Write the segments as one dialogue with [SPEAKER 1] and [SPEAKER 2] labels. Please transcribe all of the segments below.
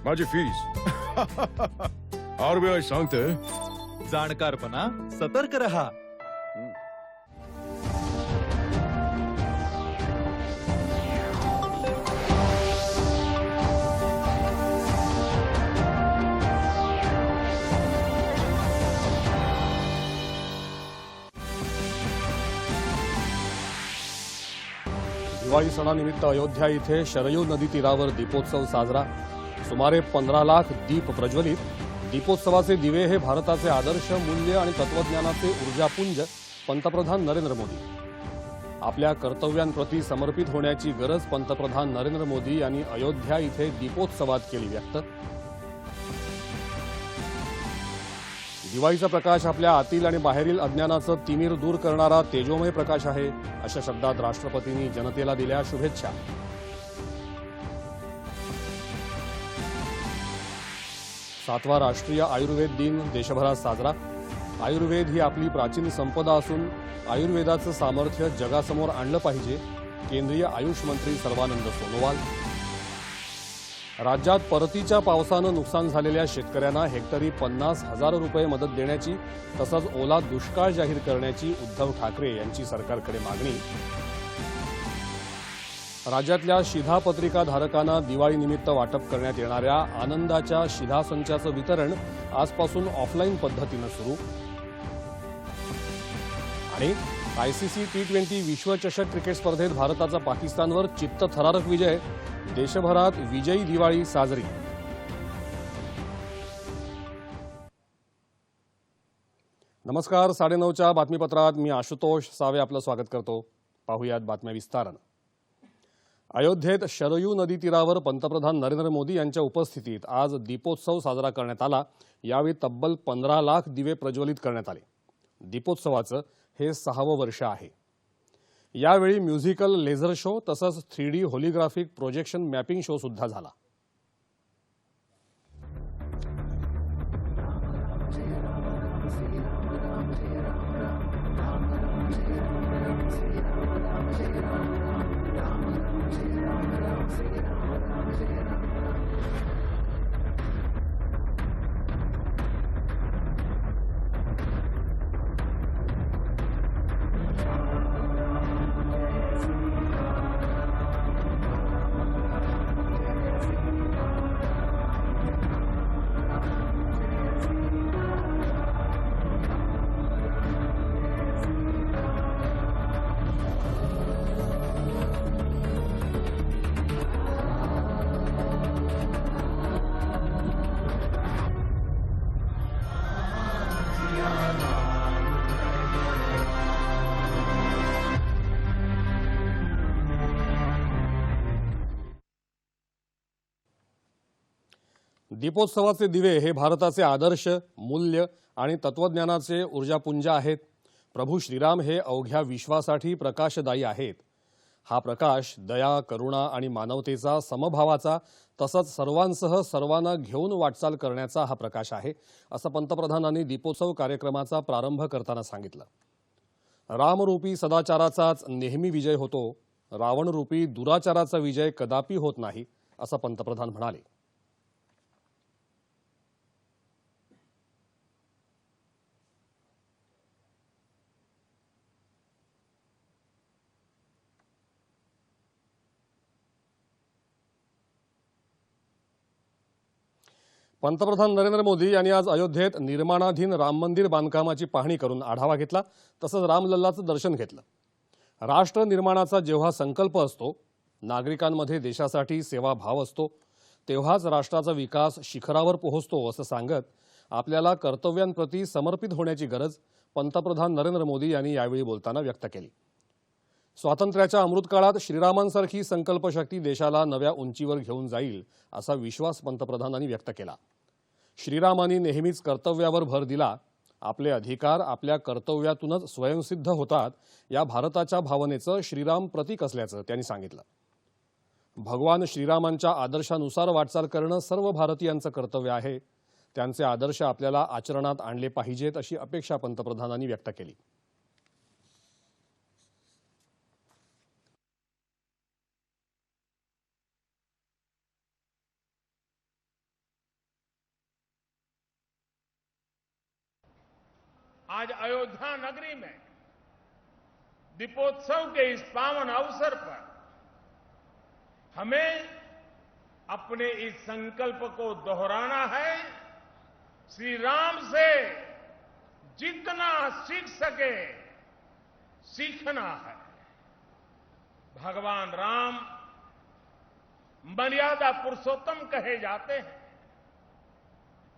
[SPEAKER 1] माझी fees. RBI सांगते,
[SPEAKER 2] जाणकारपणा सतर्क रहा.
[SPEAKER 3] दिवाळी सणानिमित्त अयोध्या इथे शरयू नदी तीरावर दीपोत्सव साजरा. सुमारे 15 लाख दीप प्रज्वलित. दीपोत्सवाचे दिवे हे भारताचे आदर्श, मूल्य आणि तत्वज्ञानाचे ऊर्जापुंज. पंतप्रधान नरेंद्र मोदी. आपल्या कर्तव्यांप्रती समर्पित होण्याची गरज पंतप्रधान नरेंद्र मोदी यांनी अयोध्या इथे दीपोत्सवात केली व्यक्त. दिवाळीचा प्रकाश आपल्या आतील आणि बाहेरील अज्ञानाचं तिमिर दूर करणारा तेजोमय प्रकाश आहे, अशा शब्दात राष्ट्रपतींनी जनतेला दिल्या शुभेच्छा. सातवा राष्ट्रीय आयुर्वेद दिन देशभरात साजरा. आयुर्वेद ही आपली प्राचीन संपदा असून आयुर्वेदाचं सामर्थ्य जगासमोर आणलं पाहिजे. केंद्रीय आयुष मंत्री सर्वानंद सोनोवाल. राज्यात परतीच्या पावसानं नुकसान झालेल्या शेतकऱ्यांना हेक्टरी 50,000 रुपये मदत देण्याची तसंच ओला दुष्काळ जाहीर करण्याची उद्धव ठाकरे यांची सरकारकडे मागणी. राज्यातल्या शिधापत्रिका धारकांना दिवाळीनिमित्त वाटप करण्यात येणाऱ्या आनंदाच्या शिधा संचाचं वितरण आजपासून ऑफलाईन पद्धतीनं सुरू. आणि आयसीसी T20 विश्वचषक क्रिकेट स्पर्धेत भारताचा पाकिस्तानवर चित्तथरारक विजय. देशभरात विजयी दिवाळी साजरी. नमस्कार. 9:30च्या बातमीपत्रात मी आशुतोष सावे आपलं स्वागत करतो. पाहुयात बातम्या विस्तारानं. अयोध्येत शरयू नदी तीरावर पंतप्रधान नरेंद्र मोदी यांच्या उपस्थितीत आज दीपोत्सव साजरा करण्यात आला. यावेळी तब्बल 15 लाख दिवे प्रज्वलित करण्यात आले. दीपोत्सवाचं हे 6वं वर्ष आहे. यावेळी म्युझिकल लेझर शो तसंच 3D होलिग्राफिक प्रोजेक्शन मॅपिंग शो सुद्धा झाला. दीपोत्सवाचे दिवे हे भारताचे आदर्श, मूल्य आणि तत्वज्ञानाचे ऊर्जापुंज आहेत. प्रभू श्रीराम हे अवघ्या विश्वासाठी प्रकाशदायी आहेत. हा प्रकाश दया, करुणा आणि मानवतेचा, समभावाचा तसंच सर्वांसह सर्वांना घेऊन वाटचाल करण्याचा हा प्रकाश आहे, असं पंतप्रधानांनी दीपोत्सव कार्यक्रमाचा प्रारंभ करताना सांगितलं. रामरूपी सदाचाराचाच नेहमी विजय होतो. रावणरूपी दुराचाराचा विजय कदापि होत नाही, असं पंतप्रधान म्हणाले. पंतप्रधान नरेंद्र मोदी यांनी आज अयोध्येत निर्माणाधीन राम मंदिर बांधकामाची पाहणी करून आढावा घेतला. तसंच रामलल्लाचं दर्शन घेतलं. राष्ट्र निर्माणाचा जेव्हा संकल्प असतो, नागरिकांमध्ये देशासाठी सेवाभाव असतो, तेव्हाच राष्ट्राचा विकास शिखरावर पोहोचतो, असं सांगत आपल्याला कर्तव्यांप्रती समर्पित होण्याची गरज पंतप्रधान नरेंद्र मोदी यांनी यावेळी बोलताना व्यक्त केली. स्वातंत्र्याच्या अमृतकाळात श्रीरामांसारखी संकल्पशक्ती देशाला नव्या उंचीवर घेऊन जाईल, असा विश्वास पंतप्रधानांनी व्यक्त केला. श्रीरामांनी नेहमीच कर्तव्यावर भर दिला. आपले अधिकार आपल्या कर्तव्यातूनच स्वयंसिद्ध होतात, या भारताच्या भावनेचं श्रीराम प्रतीक असल्याचं त्यांनी सांगितलं. भगवान श्रीरामांच्या आदर्शानुसार वाटचाल करणं सर्व भारतीयांचं कर्तव्य आहे. त्यांचे आदर्श आपल्याला आचरणात आणले पाहिजेत, अशी अपेक्षा पंतप्रधानांनी व्यक्त केली.
[SPEAKER 1] आज अयोध्या नगरी में दीपोत्सव के इस पावन अवसर पर हमें अपने इस संकल्प को दोहराना है। श्री राम से जितना सीख सके सीखना है। भगवान राम मर्यादा पुरुषोत्तम कहे जाते हैं।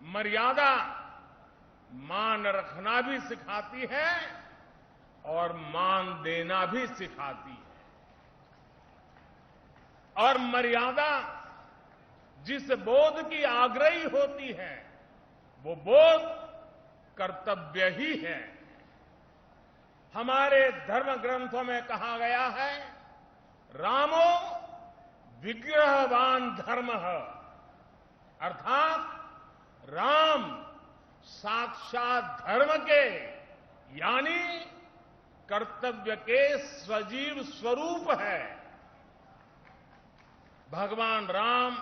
[SPEAKER 1] मर्यादा मान रखना भी सिखाती है और मान देना भी सिखाती है। और मर्यादा जिस बोध की आग्रही होती है वो बोध कर्तव्य ही है। हमारे धर्म ग्रंथों में कहा गया है, रामो विग्रहवान धर्मः, अर्थात राम साक्षात धर्म के यानी कर्तव्य के सजीव स्वरूप है। भगवान राम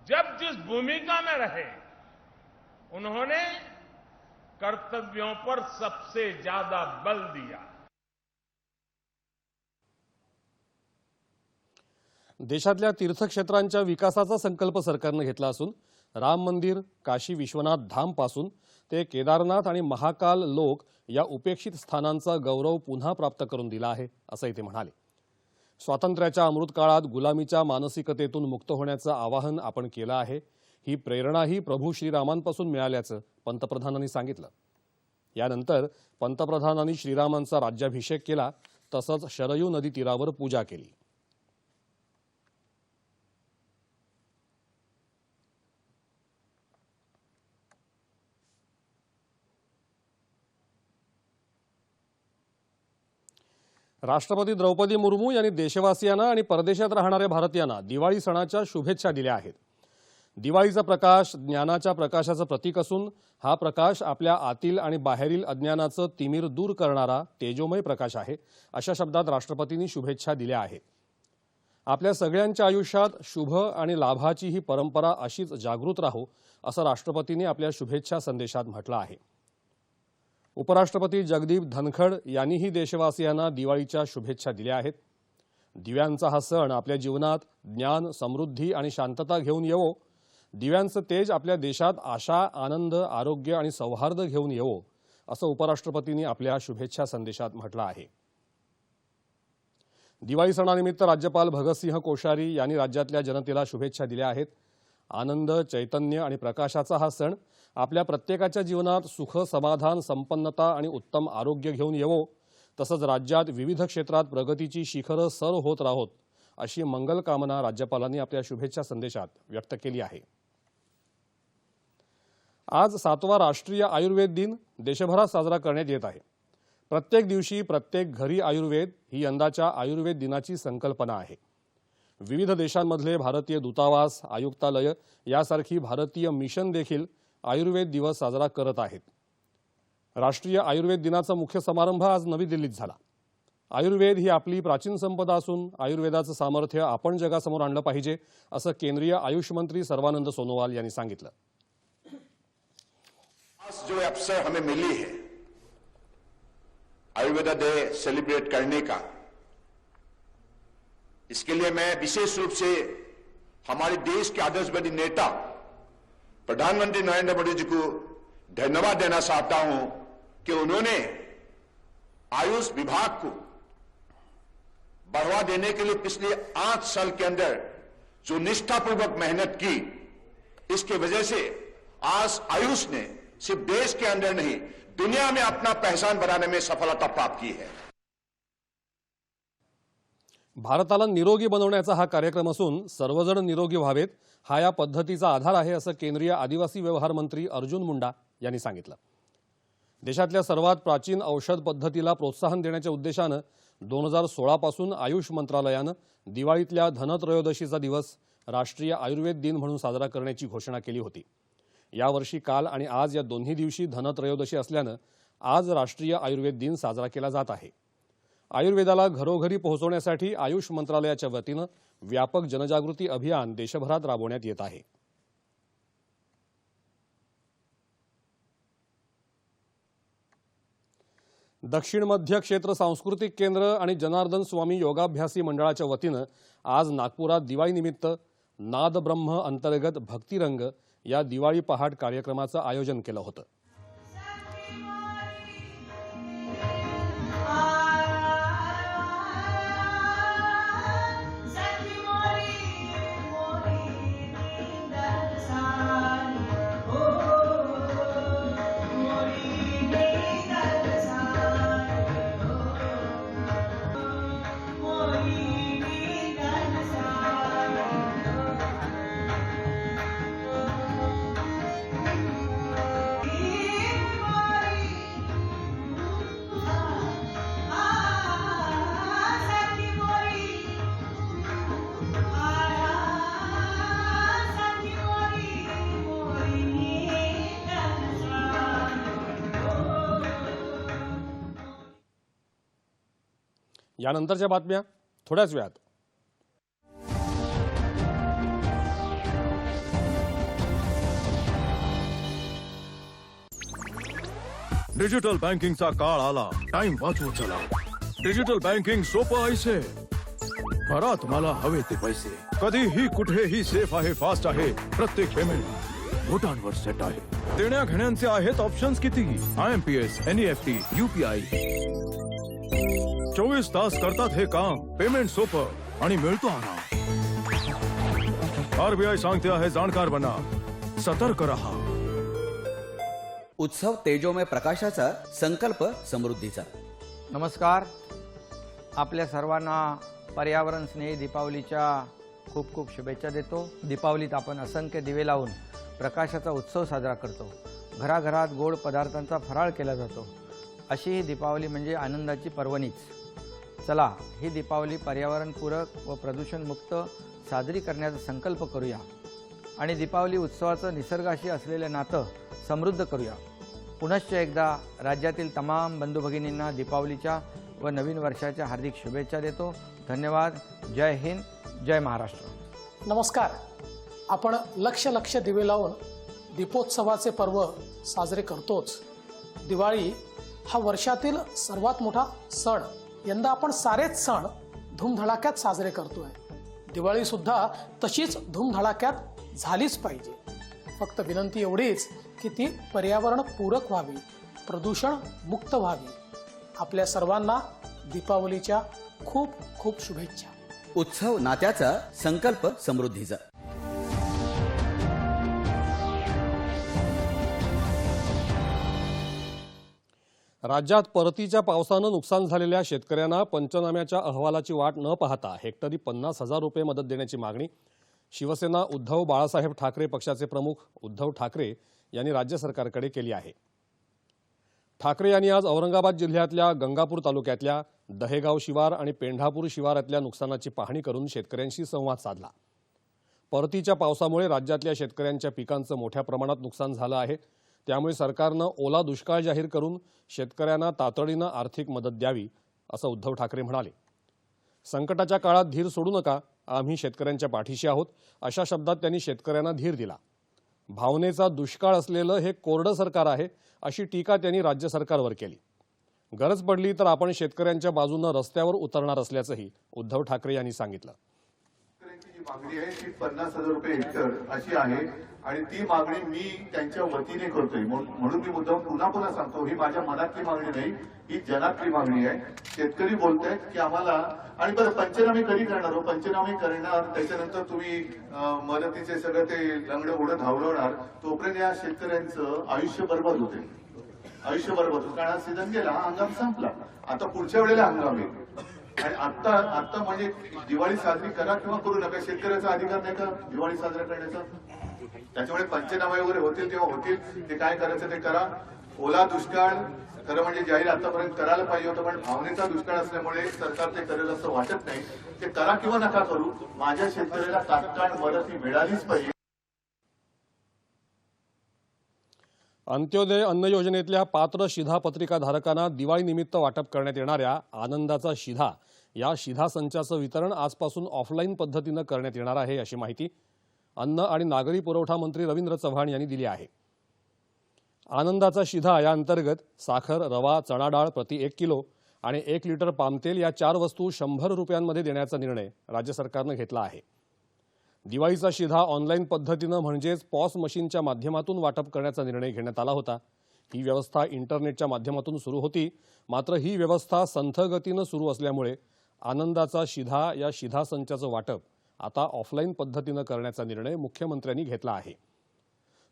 [SPEAKER 1] जब जिस भूमिका में रहे उन्होंने कर्तव्यों पर सबसे ज्यादा बल दिया।
[SPEAKER 3] देशातल्या तीर्थक्षेत्रांच्या विकासाचा संकल्प सरकारने घेतला असून राम मंदिर, काशी विश्वनाथ धाम पासून ते केदारनाथ आणि महाकाल लोक या उपेक्षित स्थानांचा गौरव पुन्हा प्राप्त करून दिला आहे असंही ते म्हणाले। स्वातंत्र्याच्या अमृतकाळात गुलामीच्या मानसिकतेतून मुक्त होण्याचं आवाहन आपण केलं आहे। ही प्रेरणाही प्रभू श्रीरामांपासून मिळाल्याचं पंतप्रधानांनी सांगितलं। यानंतर पंतप्रधानांनी श्रीरामांचा राज्याभिषेक केला तसंच शरयू नदी तीरावर पूजा केली। राष्ट्रपती द्रौपदी मुर्मू यांनी देशवासियांना आणि परदेशात राहणाऱ्या भारतीयांना दिवाळी सणाच्या शुभेच्छा दिल्या आहेत। दिवाळीचा प्रकाश ज्ञानाच्या प्रकाशाचं प्रतीक असून हा प्रकाश आपल्या आतील आणि बाहेरील अज्ञानाचं तिमिर दूर करणारा तेजोमय प्रकाश आहे, अशा शब्दात राष्ट्रपतींनी शुभेच्छा दिल्या आहेत। आपल्या सगळ्यांच्या आयुष्यात शुभ आणि लाभाची ही परंपरा अशीच जागृत राहो, असं राष्ट्रपतींनी आपल्या शुभेच्छा संदेशात म्हटलं आहे। उपराष्ट्रपती जगदीप धनखड यांनीही देशवासियांना दिवाळीच्या शुभेच्छा दिल्या आहेत। दिव्यांचा हा सण आपल्या जीवनात ज्ञान, समृद्धी आणि शांतता घेऊन येवो। दिव्यांचं तेज आपल्या देशात आशा, आनंद, आरोग्य आणि सौहार्द घेऊन येवो, असं उपराष्ट्रपतींनी आपल्या शुभेच्छा संदेशात म्हटलं आहे। दिवाळी सणानिमित्त राज्यपाल भगतसिंह कोश्यारी यांनी राज्यातल्या जनतेला शुभेच्छा दिल्या आहेत। आनंद, चैतन्य आणि प्रकाशाचा हा सण आपल्या प्रत्येकाच्या जीवनात सुख, समाधान, संपन्नता आणि उत्तम आरोग्य घेऊन येवो, तसंच राज्यात विविध क्षेत्रात प्रगतीची शिखरं सर होत राहोत, अशी मंगल कामना राज्यपालांनी आपल्या शुभेच्छा संदेशात व्यक्त केली आहे। आज 7वा राष्ट्रीय आयुर्वेद दिन देशभरात साजरा करण्यात येत आहे। प्रत्येक दिवशी प्रत्येक घरी आयुर्वेद ही यंदाच्या आयुर्वेद दिनाची संकल्पना आहे। विविध देशांमधले भारतीय दूतावास, आयुक्तालय यासारखी भारतीय मिशन देखील आयुर्वेद दिवस साजरा करत आहेत। राष्ट्रीय आयुर्वेद दिनाचा मुख्य समारंभ आज नवी दिल्लीत झाला। आयुर्वेद ही आपली प्राचीन संपदा असून आयुर्वेदाचं सामर्थ्य आपण जगासमोर आणलं पाहिजे, असं केंद्रीय आयुष मंत्री सर्वानंद सोनोवाल यांनी सांगितलं।
[SPEAKER 4] आज जो अवसर हमें मिली है आयुर्वेदा डे सेलिब्रेट करने का, इसके लिए मैं विशेष रूप से हमारे देश के आदर्शवादी नेता प्रधानमंत्री नरेंद्र मोदी जी को धन्यवाद देना चाहता हूं कि उन्होंने आयुष विभाग को बढ़ावा देने के लिए पिछले 8 साल के अंदर जो निष्ठापूर्वक मेहनत की, इसके वजह से आज आयुष ने सिर्फ देश के अंदर नहीं दुनिया में अपना पहचान बनाने में सफलता प्राप्त की है।
[SPEAKER 3] भारताला निरोगी बनवण्याचा हा कार्यक्रम असून सर्वजण निरोगी व्हावेत हा या पद्धतीचा आधार आहे, असं केंद्रीय आदिवासी व्यवहार मंत्री अर्जुन मुंडा यांनी सांगितलं। देशातल्या सर्वात प्राचीन औषध पद्धतीला प्रोत्साहन देण्याच्या उद्देशानं 2016 पासून आयुष मंत्रालयानं दिवाळीतल्या धनत्रयोदशीचा दिवस राष्ट्रीय आयुर्वेद दिन म्हणून साजरा करण्याची घोषणा केली होती। यावर्षी काल आणि आज या दोन्ही दिवशी धनत्रयोदशी असल्यानं आज राष्ट्रीय आयुर्वेद दिन साजरा केला जात आहे। आयुर्वेदाला घरोघरी पोहोचवण्यासाठी आयुष मंत्रालयाच्या वतीनं व्यापक जनजागृती अभियान देशभरात राबवण्यात येत आहे। दक्षिण मध्य क्षेत्र सांस्कृतिक केंद्र आणि जनार्दन स्वामी योगाभ्यासी मंडळाच्या वतीनं आज नागपुरात दिवाळीनिमित्त नादब्रह्म अंतर्गत भक्तिरंग या दिवाळी पहाट कार्यक्रमाचं आयोजन केलं होतं. यानंतरच्या बातम्या थोड्याच वेळात.
[SPEAKER 5] डिजिटल बँकिंगचा काळ आला. टाइम वाचवू चला. डिजिटल बँकिंग सोपं आहे. भरा तुम्हाला हवे ते पैसे. कधीही कुठेही सेफ आहे, फास्ट आहे. प्रत्येक पेमेंट बोटांवर सेट आहे. देण्या घेण्याचे आहेत ऑप्शन्स किती. IMPS, NEFT, UPI 24 तास करतात हे काम. पेमेंट सोपं आणि मिळतो आराम. RBI सांगते आहे, जाणकार बना, सतर्क रहा.
[SPEAKER 6] उत्सव तेजोमय प्रकाशाचा, संकल्प समृद्धीचा.
[SPEAKER 7] नमस्कार. आपल्या सर्वांना पर्यावरण स्नेही दीपावलीच्या खूप खूप शुभेच्छा देतो. दीपावलीत आपण असंख्य दिवे लावून प्रकाशाचा उत्सव साजरा करतो. घराघरात गोड पदार्थांचा फराळ केला जातो. अशी ही दीपावली म्हणजे आनंदाची पर्वणीच. चला, ही दीपावली पर्यावरणपूरक व प्रदूषणमुक्त साजरी करण्याचा संकल्प करूया आणि दीपावली उत्सवाचं निसर्गाशी असलेले नातं समृद्ध करूया. पुनश्च एकदा राज्यातील तमाम बंधू भगिनींना दीपावलीच्या व नवीन वर्षाच्या हार्दिक शुभेच्छा देतो. धन्यवाद. जय हिंद, जय महाराष्ट्र.
[SPEAKER 8] नमस्कार. आपण लक्ष दिवे लावून दीपोत्सवाचे पर्व साजरे करतोच. दिवाळी हा वर्षातील सर्वात मोठा सण. यंदा आपण सारेच सण धूमधडाक्यात साजरे करतोय. दिवाळी सुद्धा तशीच धूमधडाक्यात झालीच पाहिजे. फक्त विनंती एवढीच की ती पर्यावरण पूरक व्हावी, प्रदूषण मुक्त व्हावी. आपल्या सर्वांना दीपावलीच्या खूप खूप शुभेच्छा.
[SPEAKER 6] उत्सव नात्याचा, संकल्प समृद्धीचा.
[SPEAKER 3] राज्यात परतीच्या पावसानं नुकसान झालेल्या शेतकऱ्यांना पंचनाम्याच्या अहवालाची वाट न पाहता हेक्टरी 50,000 रुपये मदत देण्याची मागणी शिवसेना उद्धव बाळासाहेब ठाकरे पक्षाचे प्रमुख उद्धव ठाकरे यांनी राज्य सरकारकडे केली आहे. ठाकरे यांनी आज औरंगाबाद जिल्ह्यातल्या गंगापूर तालुक्यातल्या दहेगाव शिवार आणि पेंढापूर शिवारातल्या नुकसानाची पाहणी करून शेतकऱ्यांशी संवाद साधला. परतीच्या पावसामुळे राज्यातल्या शेतकऱ्यांच्या पिकांचं मोठ्या प्रमाणात नुकसान झालं आहे. त्यामुळे सरकारनं ओला दुष्काळ जाहीर करून शेतकऱ्यांना तातडीनं आर्थिक मदत द्यावी, असं उद्धव ठाकरे म्हणाले. संकटाच्या काळात धीर सोडू नका, आम्ही शेतकऱ्यांच्या पाठीशी आहोत, अशा शब्दात त्यांनी शेतकऱ्यांना धीर दिला. भावनेचा दुष्काळ असलेलं हे कोरडं सरकार आहे, अशी टीका त्यांनी राज्य सरकारवर केली. गरज पडली तर आपण शेतकऱ्यांच्या बाजूनं रस्त्यावर उतरणार असल्याचंही उद्धव ठाकरे यांनी सांगितलं.
[SPEAKER 9] जी मागणी आहे ती 50,000 रुपये हेक्टर अशी आहे आणि ती मागणी मी त्यांच्या वतीने करतोय. म्हणून मी मुद्दाम पुन्हा सांगतो, ही माझ्या मनातली मागणी नाही, ही जनातली मागणी आहे. शेतकरी बोलतायत की आम्हाला, आणि बरं पंचनामे कधी करणार हो? पंचनामे करणार, त्याच्यानंतर तुम्ही मदतीचे सगळं ते लंगडं उडत धावणार, तोपर्यंत या शेतकऱ्यांचं आयुष्य बर्बाद होते. आयुष्य बर्बाद होतं. कारण हा सीझन गेला, हा हंगाम संपला. आता पुढच्या वेळेला हंगाम आहे. आणि आता म्हणजे दिवाळी साजरी करा किंवा करू नका, शेतकऱ्याचा अधिकार नाही का दिवाळी साजरा करण्याचा? त्याच्यामुळे पंचनामे वगैरे होतील तेव्हा होतील, ते काय करायचं ते करा. ओला दुष्काळ खरं म्हणजे जाहीर आतापर्यंत करायला पाहिजे होतं, पण भावनेचा दुष्काळ असल्यामुळे सरकार ते करेल असं वाटत नाही. ते करा किंवा नका करू, माझ्या शेतकऱ्याला तात्काळ मदत ही मिळालीच पाहिजे.
[SPEAKER 3] अंत्योदय अन्न योजनेतल्या पात्र शिधापत्रिका धारकांना दिवाळीनिमित्त वाटप करण्यात येणाऱ्या आनंदाचा शिधा या शिधा संचाचं वितरण आजपासून ऑफलाईन पद्धतीनं करण्यात येणार आहे, अशी माहिती अन्न आणि नागरी पुरवठा मंत्री रवींद्र चव्हाण यांनी दिली आहे. आनंदाचा शिधा या अंतर्गत साखर, रवा, चणा डाळ प्रति 1 किलो आणि 1 लिटर पामतेल या 4 वस्तू 100 रुपयांमध्ये देण्याचा निर्णय राज्य सरकारनं घेतला आहे. दिवाळीचा शिधा ऑनलाईन पद्धतीनं म्हणजेच पॉस मशीनच्या माध्यमातून वाटप करण्याचा निर्णय घेण्यात आला होता. ही व्यवस्था इंटरनेटच्या माध्यमातून सुरू होती. मात्र ही व्यवस्था संथ गतीनं सुरू असल्यामुळे आनंदाचा शिधा या शिधा संचाचं वाटप आता ऑफलाईन पद्धतीनं करण्याचा निर्णय मुख्यमंत्र्यांनी घेतला आहे.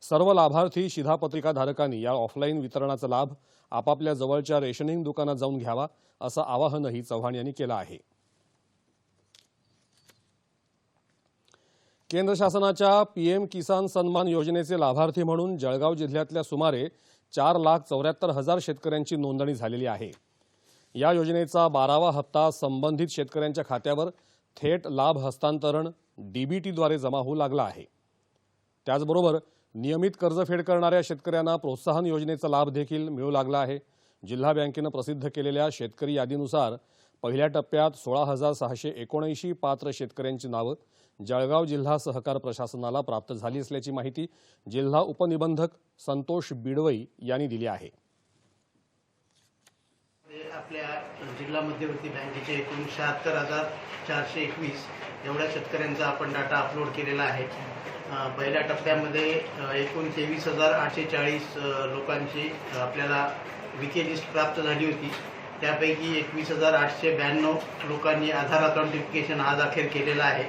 [SPEAKER 3] सर्व लाभार्थी शिधापत्रिका धारकांनी या ऑफलाईन वितरणाचा लाभ आपापल्या जवळच्या रेशनिंग दुकानात जाऊन घ्यावा असं आवाहनही चव्हाण यांनी केलं आहे. केंद्र शासनाच्या पीएम किसान सन्मान योजनेचे लाभार्थी म्हणून जळगाव जिल्ह्यातल्या सुमारे 4,74,000 शेतकऱ्यांची नोंदणी झालेली आहे. या योजनेचा 12वा हप्ता संबंधित शेतकऱ्यांच्या खात्यावर थेट लाभ हस्तांतरण डीबीटीद्वारे जमा होऊ लागला आहे. त्याचबरोबर नियमित कर्जफेड करणाऱ्या शेतकऱ्यांना प्रोत्साहन योजनेचा लाभ देखील मिळू लागला आहे. जिल्हा बँकेनं प्रसिद्ध केलेल्या शेतकरी यादीनुसार पहिल्या टप्प्यात 16,679 पात्र शेतकऱ्यांची नावं जळगाव जिल्हा सहकार प्रशासनाला प्राप्त झाली असल्याची माहिती जिल्हा उपनिबंधक संतोष बिडवई यांनी दिली आहे.
[SPEAKER 10] आपल्या जिल्हा मध्यवर्ती बँकेचे एकूण 76,421 एवढ्या शेतकऱ्यांचा आपण डाटा अपलोड केलेला आहे. पहिल्या टप्प्यामध्ये एकूण 23,840 लोकांची आपल्याला विके लिस्ट प्राप्त झाली होती. त्यापैकी 21,892 लोकांनी आधार ऑथेंटिफिकेशन आज अखेर केलेलं आहे.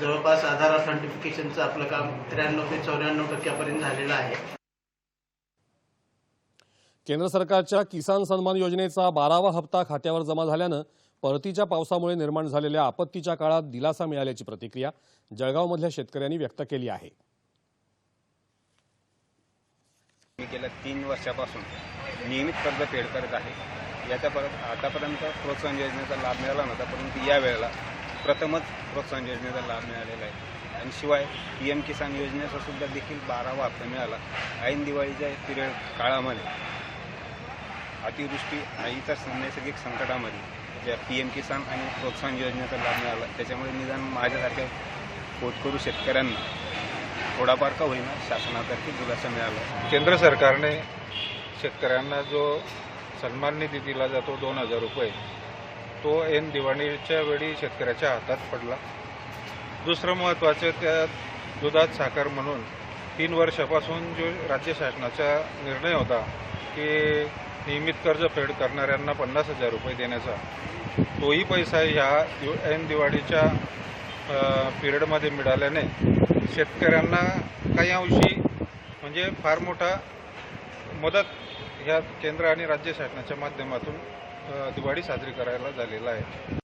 [SPEAKER 10] जवळपास आधार ऑथेंटिफिकेशनचं आपलं काम 93 ते 94% झालेलं आहे.
[SPEAKER 3] केंद्र सरकारच्या किसान सन्मान योजनेचा 12वा हप्ता खात्यावर जमा झाल्यानं परतीच्या पावसामुळे निर्माण झालेल्या आपत्तीच्या काळात दिलासा मिळाल्याची प्रतिक्रिया जळगावमधल्या शेतकऱ्यांनी व्यक्त केली आहे.
[SPEAKER 11] मी गेल्या 3 वर्षापासून नियमित कर्ज फेड करत आहे. आतापर्यंत प्रोत्साहन योजनेचा लाभ मिळाला नव्हता, परंतु या वेळेला प्रथमच प्रोत्साहन योजनेचा लाभ मिळालेला आहे. आणि शिवाय पीएम किसान योजनेचा सुद्धा देखील 12वा हप्ता मिळाला. ऐन दिवाळीच्या पिरियड काळामध्ये अतिवृष्टी आणि इतर नैसर्गिक संकटामध्ये ज्या पीएम किसान आणि प्रोत्साहन योजनेचा लाभ मिळाला, त्याच्यामुळे निदान माझ्यासारख्या पोटकरू शेतकऱ्यांना थोडाफार का होईना शासनातर्फे दिलासा मिळाला.
[SPEAKER 12] केंद्र सरकारने शेतकऱ्यांना जो सन्मान निधी दिला जातो 2,000 रुपये, तो ऐन दिवाळीच्या वेळी शेतकऱ्याच्या हातात पडला. दुसरं महत्त्वाचं त्या दुधात साखर म्हणून 3 वर्षापासून जो राज्य शासनाचा निर्णय होता की नियमित कर्ज फेड करणाऱ्यांना 50,000 रुपये देण्याचा, तोही पैसा ह्या ऐन दिवाळीच्या पिरियडमध्ये मिळाल्याने शेतकऱ्यांना काही अंशी म्हणजे फार मोठा मदत ह्या केंद्र आणि राज्य शासनाच्या माध्यमातून दिवाळी साजरी करायला झालेला आहे.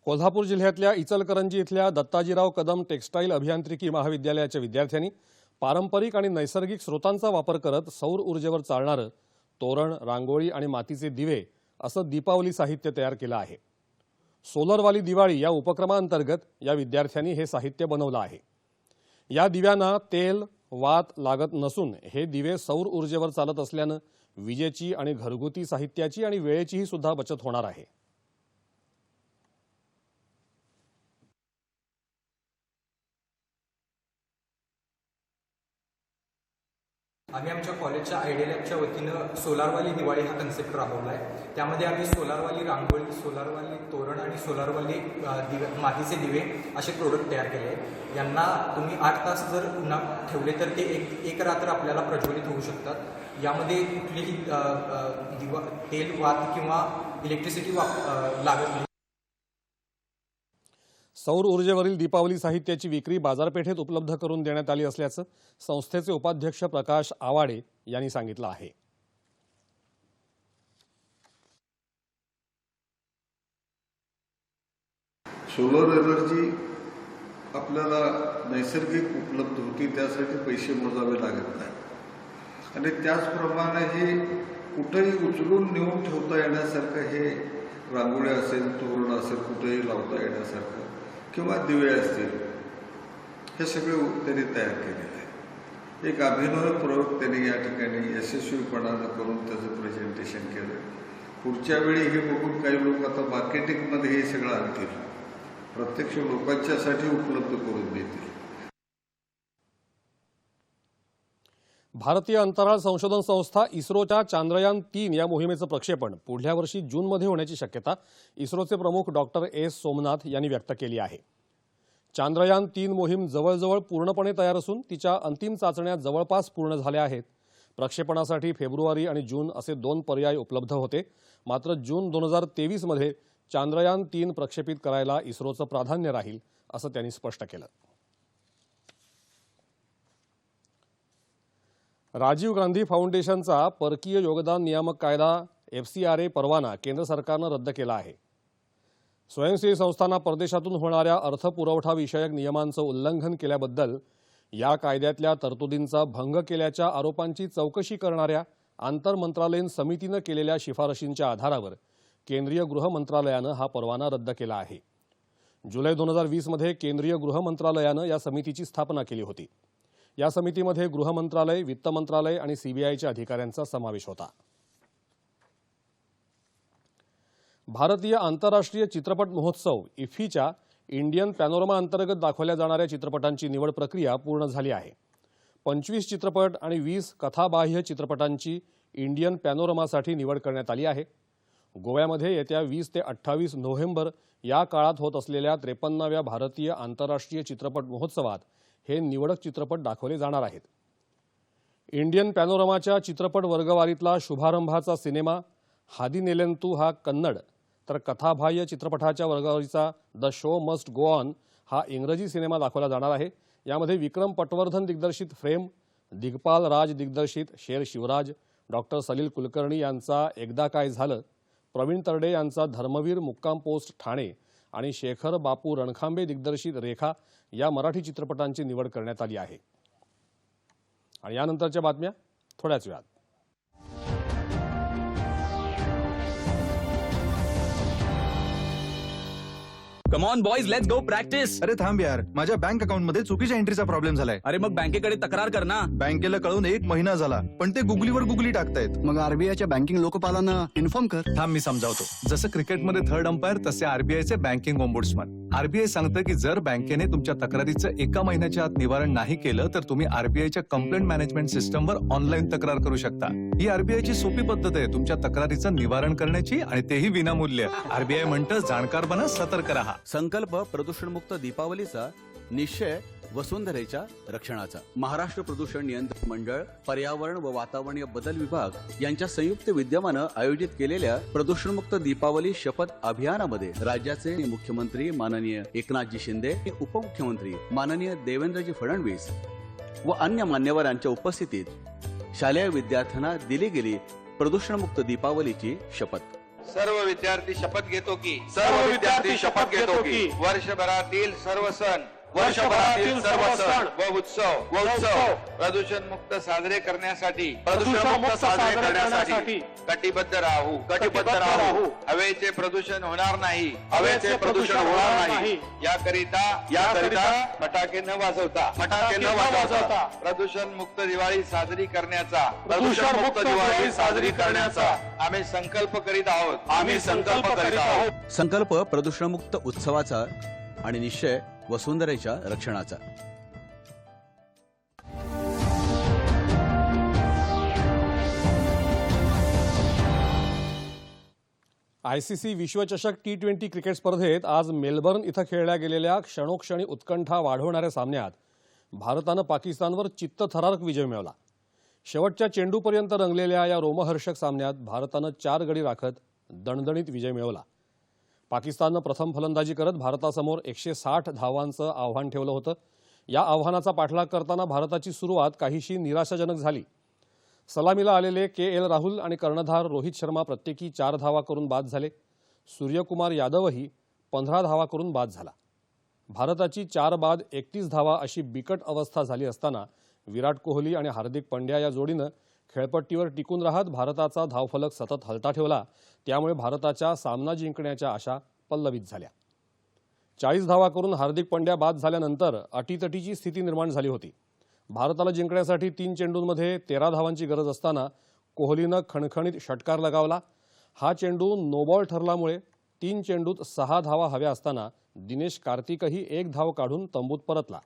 [SPEAKER 3] कोल्हापूर जिल्ह्यातल्या इचलकरंजी इथल्या दत्ताजीराव कदम टेक्स्टाईल अभियांत्रिकी महाविद्यालयाच्या विद्यार्थ्यांनी पारंपरिक आणि नैसर्गिक स्रोतांचा वापर करत सौर ऊर्जेवर चालणारं तोरण, रांगोळी आणि मातीचे दिवे असं दीपावली साहित्य तयार केलं आहे. सोलरवाली दिवाळी या उपक्रमांतर्गत या विद्यार्थ्यांनी हे साहित्य बनवलं आहे. या दिव्यांना तेल, वात लागत नसून हे दिवे सौर ऊर्जेवर चालत असल्यानं विजेची आणि घरगुती साहित्याची आणि वेळेचीही सुद्धा बचत होणार आहे.
[SPEAKER 13] आम्ही आमच्या कॉलेजच्या आयडिया लॅबच्या वतीनं सोलारवाली दिवाळी हा कन्सेप्ट राबवला आहे. त्यामध्ये आम्ही सोलारवाली रांगोळी, सोलारवाली तोरण आणि सोलारवाली मातीचे दिवे असे प्रोडक्ट तयार केले आहेत. यांना तुम्ही 8 तास जर उन्हात ठेवले तर ते एक रात्र आपल्याला प्रज्वलित होऊ शकतात. यामध्ये कुठलीही तेल, वात किंवा इलेक्ट्रिसिटी लागत नाही.
[SPEAKER 3] सौर ऊर्जेवरील दीपावली साहित्याची विक्री बाजारपेठेत उपलब्ध करून देण्यात आली असल्याचं संस्थेचे उपाध्यक्ष प्रकाश आवाडे यांनी सांगितलं आहे.
[SPEAKER 9] सोलर एनर्जी आपल्याला नैसर्गिक उपलब्ध होती, त्यासाठी पैसे मोजावे लागत नाही. आणि त्याचप्रमाणे हे कुठेही उचलून नेऊन ठेवता येण्यासारखं हे रांगोळी असेल, तोरण असेल, कुठेही लावता येण्यासारखं किंवा दिवे असतील, हे सगळे त्यांनी तयार केलेले आहे. एक अभिनव प्रयोग त्यांनी या ठिकाणी यशस्वीपणानं करून त्याचं प्रेझेंटेशन केलं. पुढच्या वेळी हे बघून काही लोक आता मार्केटिंगमध्ये हे सगळं आणतील, प्रत्यक्ष लोकांच्यासाठी उपलब्ध करून देतील.
[SPEAKER 3] भारतीय अंतराळ संशोधन संस्था इस्रोच्या चांद्रयान-3 या मोहिमेचं प्रक्षेपण पुढल्या वर्षी जूनमध्ये होण्याची शक्यता इस्रोचे प्रमुख डॉक्टर एस सोमनाथ यांनी व्यक्त केली आहे. चांद्रयान-3 मोहीम जवळजवळ पूर्णपणे तयार असून तिच्या अंतिम चाचण्या जवळपास पूर्ण झाल्या आहेत. प्रक्षेपणासाठी फेब्रुवारी आणि जून असे 2 पर्याय उपलब्ध होते. मात्र जून 2023 मध्ये चांद्रयान-3 प्रक्षेपित करायला इस्रोचं प्राधान्य राहील असं त्यांनी स्पष्ट केलं. राजीव गांधी फाउंडेशनचा परकीय योगदान नियामक कायदा FCRA परवाना केंद्र सरकारनं रद्द केला आहे. स्वयंसेवी संस्थांना परदेशातून होणाऱ्या अर्थपुरवठा विषयक नियमांचं उल्लंघन केल्याबद्दल या कायद्यातल्या तरतुदींचा भंग केल्याच्या आरोपांची चौकशी करणाऱ्या आंतरमंत्रालयीन समितीनं केलेल्या शिफारशींच्या आधारावर केंद्रीय गृह मंत्रालयानं हा परवाना रद्द केला आहे. जुलै 2020 मध्ये केंद्रीय गृह मंत्रालयानं या समितीची स्थापना केली होती. या समितीमध्ये गृह मंत्रालय, वित्त मंत्रालय आणि CBIच्या अधिकाऱ्यांचा समावेश होता. भारतीय आंतरराष्ट्रीय चित्रपट महोत्सव IFFIच्या इंडियन पॅनोरमा अंतर्गत दाखवल्या जाणाऱ्या चित्रपटांची निवड प्रक्रिया पूर्ण झाली आहे. 25 चित्रपट आणि 20 कथाबाह्य चित्रपटांची इंडियन पॅनोरमासाठी निवड करण्यात आली आहे. गोव्यामध्ये येत्या 20 ते 28 नोव्हेंबर या काळात होत असलेल्या 53व्या भारतीय आंतरराष्ट्रीय चित्रपट महोत्सवात हे निवडक चित्रपट दाखवले जाणार आहेत. इंडियन पॅनोरमाच्या चित्रपट वर्गवारीतला शुभारंभाचा सिनेमा हादीनेलेंतू हा कन्नड, तर कथाबाह्य चित्रपटाच्या वर्गवारीचा the show must go on हा इंग्रजी सिनेमा दाखवला जाणार आहे. यामध्ये विक्रम पटवर्धन दिग्दर्शित फ्रेम, दिग्पाल राज दिग्दर्शित शेर शिवराज, डॉक्टर सलील कुलकर्णी यांचा एकदा काय झालं, प्रवीण तरडे यांचा धर्मवीर मुक्काम पोस्ट ठाणे आणि शेखर बापू रणखांबे दिग्दर्शित रेखा या मराठी चित्रपटांची निवड करण्यात आली आहे. आणि यानंतरच्या बातम्या थोड्याच वेळात.
[SPEAKER 2] Come on boys, let's go practice.
[SPEAKER 5] अरे थांब यार, माझ्या बँक अकाउंट मध्ये चुकीच्या एंट्रीचा प्रॉब्लेम झालाय.
[SPEAKER 2] अरे मग बँकेकडे तक्रार कर ना.
[SPEAKER 5] बँकेला कळून 1 महिना झाला, पण ते गुगलीवर गुगली टाकतायत.
[SPEAKER 6] मग RBIच्या बँकिंग लोकपालांना इन्फॉर्म कर.
[SPEAKER 2] थांब मी समजावतो. जसं क्रिकेटमध्ये थर्ड अंपायर तसे RBIचे बँकिंग ओम्बुड्समन. RBI सांगतं की जर बँकेने तुमच्या तक्रारीचं 1 महिन्याच्या आत निवारण नाही केलं तर तुम्ही RBIच्या कंप्लेंट मॅनेजमेंट सिस्टमवर ऑनलाईन तक्रार करू शकता. ही RBIची सोपी पद्धत आहे तुमच्या तक्रारीचं निवारण करण्याची, आणि तेही विनामूल्य. RBI म्हणतं जाणकार बना, सतर्क रहा.
[SPEAKER 6] संकल्प प्रदूषणमुक्त दीपावलीचा, निश्चय वसुंधरेच्या रक्षणाचा. महाराष्ट्र प्रदूषण नियंत्रण मंडळ, पर्यावरण व वातावरणीय बदल विभाग यांच्या संयुक्त विद्यमानं आयोजित केलेल्या प्रदूषणमुक्त दीपावली शपथ अभियानामध्ये राज्याचे मुख्यमंत्री माननीय एकनाथजी शिंदे, उपमुख्यमंत्री माननीय देवेंद्रजी फडणवीस व अन्य मान्यवरांच्या उपस्थितीत शालेय विद्यार्थ्यांना दिली गेली प्रदूषणमुक्त दीपावलीची शपथ.
[SPEAKER 11] सर्व विद्यार्थी शपथ घेतो की वर्षभरातील सर्व सण व उत्सव प्रदूषण मुक्त साजरे करण्यासाठी कटिबद्ध राहू. हवेचे प्रदूषण होणार नाही. याकरिता फटाके न वाजवता प्रदूषण मुक्त दिवाळी साजरी करण्याचा आम्ही संकल्प करीत आहोत.
[SPEAKER 6] संकल्प प्रदूषणमुक्त उत्सवाचा आणि निश्चय वसुंधरेच्या रक्षणाचा.
[SPEAKER 3] ICC विश्वचषक T20 क्रिकेट स्पर्धेत आज मेलबर्न इथं खेळल्या गेलेल्या क्षणोक्षणी उत्कंठा वाढवणाऱ्या सामन्यात भारतानं पाकिस्तानवर चित्तथरारक विजय मिळवला. शेवटच्या चेंडूपर्यंत रंगलेल्या या रोमहर्षक सामन्यात भारतानं 4 गडी राखत दणदणीत विजय मिळवला. पाकिस्ताननं प्रथम फलंदाजी करत भारतासमोर 160 धावांचं आव्हान ठेवलं होतं. या आव्हानाचा पाठलाग करताना भारताची सुरुवात काहीशी निराशाजनक झाली. सलामीला आलेले KL राहुल आणि कर्णधार रोहित शर्मा प्रत्येकी 4 धावा करून बाद झाले. सूर्यकुमार यादवही 15 धावा करून बाद झाला. भारताची 4 बाद 31 धावा अशी बिकट अवस्था झाली असताना विराट कोहली आणि हार्दिक पंड्या या जोडीनं खेळपट्टीवर टिकून राहत भारताचा धावफलक सतत हलता ठेवला. त्यामुळे भारताच्या सामना जिंकण्याच्या आशा पल्लवित झाल्या. 40 धावा करून हार्दिक पंड्या बाद झाल्यानंतर अटीतटीची स्थिती निर्माण झाली होती. भारताला जिंकण्यासाठी 3 चेंडूंमध्ये 13 धावांची गरज असताना कोहलीनं खणखणीत षटकार लगावला. हा चेंडू नोबॉल ठरल्यामुळे 3 चेंडूत 6 धावा हव्या असताना दिनेश कार्तिकही 1 धाव काढून तंबूत परतला.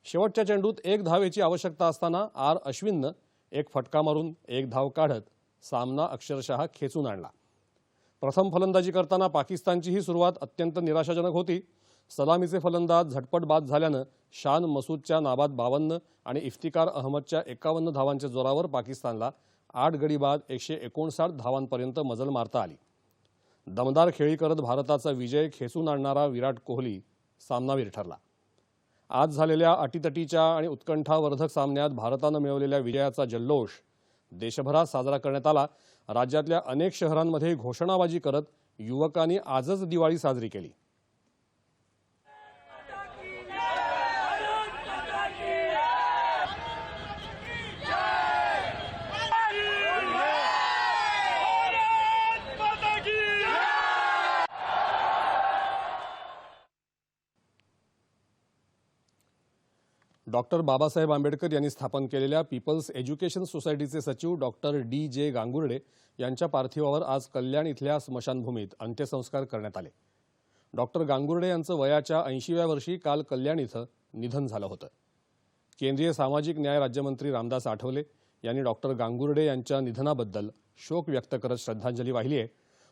[SPEAKER 3] शेवटच्या चेंडूत 1 धावेची आवश्यकता असताना आर अश्विननं एक फटका मारून 1 धाव काढत सामना अक्षरशः खेचून आणला. प्रथम फलंदाजी करताना पाकिस्तानची ही सुरुवात अत्यंत निराशाजनक होती. सलामीचे फलंदाज झटपट बाद झाल्यानं शान मसूदच्या नाबाद 52 आणि इफ्तिकार अहमदच्या 51 धावांच्या जोरावर पाकिस्तानला 8 गडी बाद 159 धावांपर्यंत मजल मारता आली. दमदार खेळी करत भारताचा विजय खेचून आणणारा विराट कोहली सामनावीर ठरला. आज झालेल्या अटीतटीच्या आणि उत्कंठावर्धक सामन्यात भारतानं मिळवलेल्या विजयाचा जल्लोष देशभरात साजरा करण्यात आला. राज्यातल्या अनेक शहरांमध्ये घोषणाबाजी करत युवकांनी आजच दिवाळी साजरी केली. डॉक्टर बाबासाहेब आंबेडकर यांनी स्थापन केलेल्या पीपल्स एज्युकेशन सोसायटीचे सचिव डॉक्टर डी.जे. गांगुर्डे यांच्या पार्थिवावर आज कल्याण इथल्या स्मशानभूमीत अंत्यसंस्कार करण्यात आले. डॉक्टर गांगुर्डे यांचं वयाच्या 80व्या वर्षी काल कल्याण इथं निधन झालं होतं. केंद्रीय सामाजिक न्याय राज्यमंत्री रामदास आठवले यांनी डॉक्टर गांगुर्डे यांच्या निधनाबद्दल शोक व्यक्त करत श्रद्धांजली वाहिली आहे.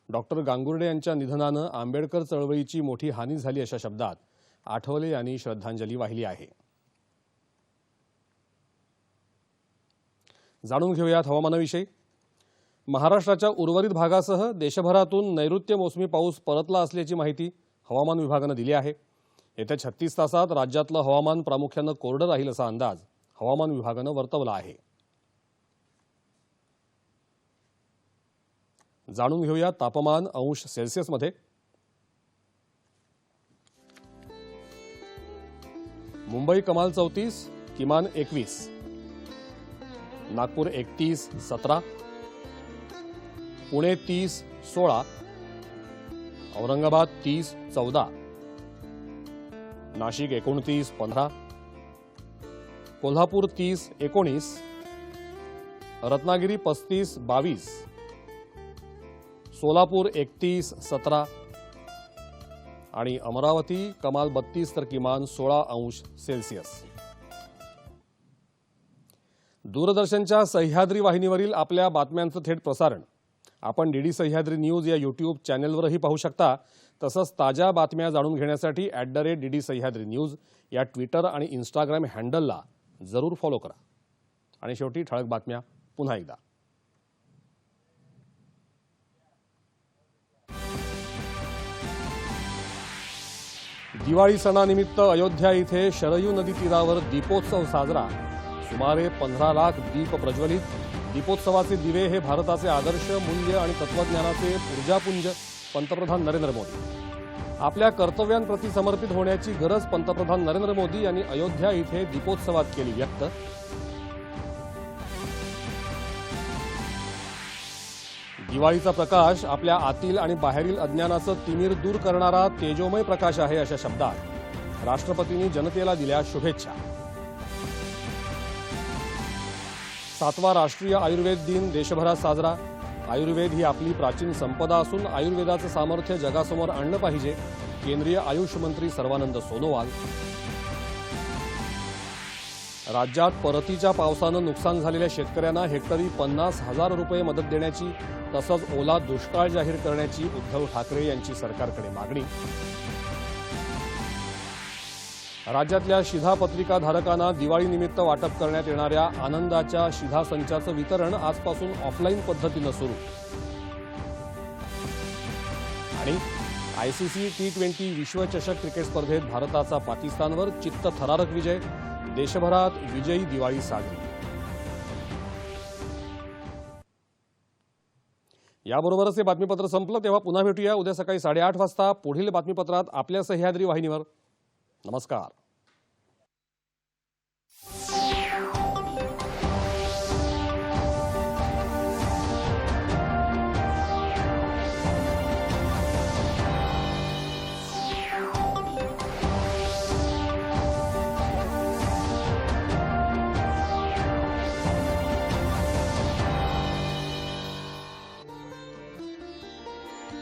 [SPEAKER 3] डॉक्टर गांगुर्डे यांच्या निधनानं आंबेडकर चळवळीची मोठी हानी झाली अशा शब्दात आठवले यांनी श्रद्धांजली वाहिली आहे. जाणून घेऊयात हवामानाविषयी. महाराष्ट्राच्या उर्वरित भागासह देशभरातून नैऋत्य मोसमी पाऊस परतला असल्याची माहिती हवामान विभागानं दिली आहे. येत्या 36 तासात राज्यातलं हवामान प्रामुख्यानं कोरडं राहील असा अंदाज हवामान विभागानं वर्तवला आहे. जाणून घेऊया तापमान अंश सेल्सिअसमध्ये. मुंबई कमाल 34, किमान 21. नागपूर 31, 17. पुणे 30, 16. औरंगाबाद 30, 14. नाशिक 29, 15. कोल्हापूर 30, 19. रत्नागिरी 35, 22. सोलापूर 31, 17. आणि अमरावती कमाल 32 तर किमान 16 अंश सेल्सिअस. दूरदर्शनच्या सह्याद्री वाहिनीवरील आपल्या बातम्यांचं थेट प्रसारण आपण डीडी सह्याद्री न्यूज या यूट्यूब चॅनेलवरही पाहू शकता. तसंच ताज्या बातम्या जाणून घेण्यासाठी @DD सह्याद्री न्यूज या ट्विटर आणि इंस्टाग्राम हँडलला जरूर फॉलो करा. आणि शेवटी ठळक बातम्या पुन्हा एकदा. दिवाळी सणानिमित्त अयोध्या इथे शरयू नदी तीरावर दीपोत्सव साजरा. सुमारे 15 लाख दीप प्रज्वलित. दीपोत्सवाचे दिवे हे भारताचे आदर्श, मूल्य आणि तत्वज्ञानाचे ऊर्जापुंज. पंतप्रधान नरेंद्र मोदी. आपल्या कर्तव्यांप्रती समर्पित होण्याची गरज पंतप्रधान नरेंद्र मोदी यांनी अयोध्या इथे दीपोत्सवात केली व्यक्त. दिवाळीचा प्रकाश आपल्या आतील आणि बाहेरील अज्ञानाचं तिमिर दूर करणारा तेजोमय प्रकाश आहे अशा शब्दात राष्ट्रपतींनी जनतेला दिल्या शुभेच्छा. 7वा राष्ट्रीय आयुर्वेद दिन देशभरात साजरा. आयुर्वेद ही आपली प्राचीन संपदा असून आयुर्वेदाचं सामर्थ्य जगासमोर आणलं पाहिजे. केंद्रीय आयुष मंत्री सर्वानंद सोनोवाल. राज्यात परतीच्या पावसानं नुकसान झालेल्या शेतकऱ्यांना हेक्टरी 50,000 रुपये मदत देण्याची तसंच ओला दुष्काळ जाहीर करण्याची उद्धव ठाकरे यांची सरकारकडे मागणी. राज्यातल्या शिधापत्रिका धारकांना दिवाळीनिमित्त वाटप करण्यात येणाऱ्या आनंदाच्या शिधा संचाचं वितरण आजपासून ऑफलाईन पद्धतीनं सुरू. आणि आयसीसी T20 विश्वचषक क्रिकेट स्पर्धेत भारताचा पाकिस्तानवर चित्तथरारक विजय. देशभरात विजयी दिवाळी साजरी. याबरोबरच हे बातमीपत्र संपलं. तेव्हा पुन्हा भेटूया उद्या सकाळी 8:30 वाजता पुढील बातमीपत्रात आपल्या सह्याद्री वाहिनीवर. नमस्कार.